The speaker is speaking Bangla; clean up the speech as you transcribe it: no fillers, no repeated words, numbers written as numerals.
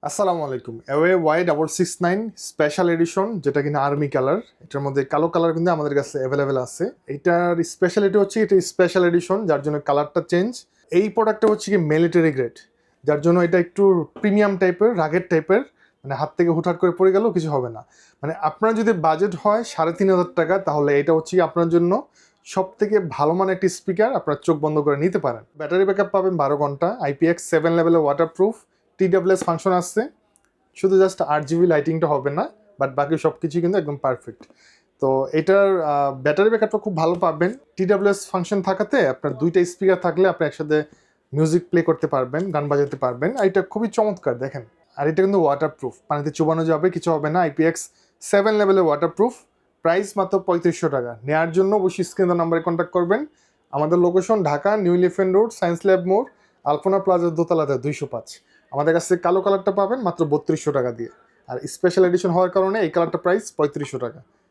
আসসালামু আলাইকুম। অ্যাওয়ে Y669 স্পেশাল এডিশন, যেটা কিনা আর্মি কালার। এটার মধ্যে কালো কালার কিন্তু আমাদের কাছে অ্যাভেলেবেল আছে। এটার স্পেশালিটি হচ্ছে এটা স্পেশাল এডিশন, যার জন্য কালারটা চেঞ্জ। এই প্রোডাক্টটা হচ্ছে কি মিলিটারি গ্রেড, যার জন্য এটা একটু প্রিমিয়াম টাইপের, রাগেড টাইপের। মানে হাত থেকে হুটহাট করে পড়ে গেলেও কিছু হবে না। মানে আপনার যদি বাজেট হয় 3,500 টাকা, তাহলে এটা হচ্ছে কি আপনার জন্য সব থেকে ভালো মানের একটি স্পিকার। আপনার চোখ বন্ধ করে নিতে পারেন। ব্যাটারি ব্যাকআপ পাবেন 12 ঘন্টা, IPX7 লেভেলের ওয়াটারপ্রুফ, TWS ফাংশন আছে। শুধু জাস্ট 8 GB লাইটিংটা হবে না, বাট বাকি সব কিছুই কিন্তু একদম পারফেক্ট। তো এটার ব্যাটারি ব্যাকআপটা খুব ভালো পাবেন। TWS ফাংশন থাকাতে আপনার দুইটা স্পিকার থাকলে আপনি একসাথে মিউজিক প্লে করতে পারবেন, গান বাজাতে পারবেন। আর এটা খুবই চমৎকার, দেখেন। আর এটা কিন্তু ওয়াটারপ্রুফ, পানিতে চুবানো যাবে, কিছু হবে না। IPX7 লেভেলের ওয়াটারপ্রুফ। প্রাইস মাত্র 3500 টাকা। নেওয়ার জন্য অবশ্যই স্ক্রিনের নাম্বারে কন্ট্যাক্ট করবেন। আমাদের location Dhaka new elephant road, science lab মোড়, আলপনা প্লাজার দোতলাতে 205। আমাদের কাছে কালো কালারটা পাবেন মাত্র 3200 টাকা দিয়ে। আর স্পেশাল এডিশন হওয়ার কারণে এই কালারটা প্রাইস 3500 টাকা।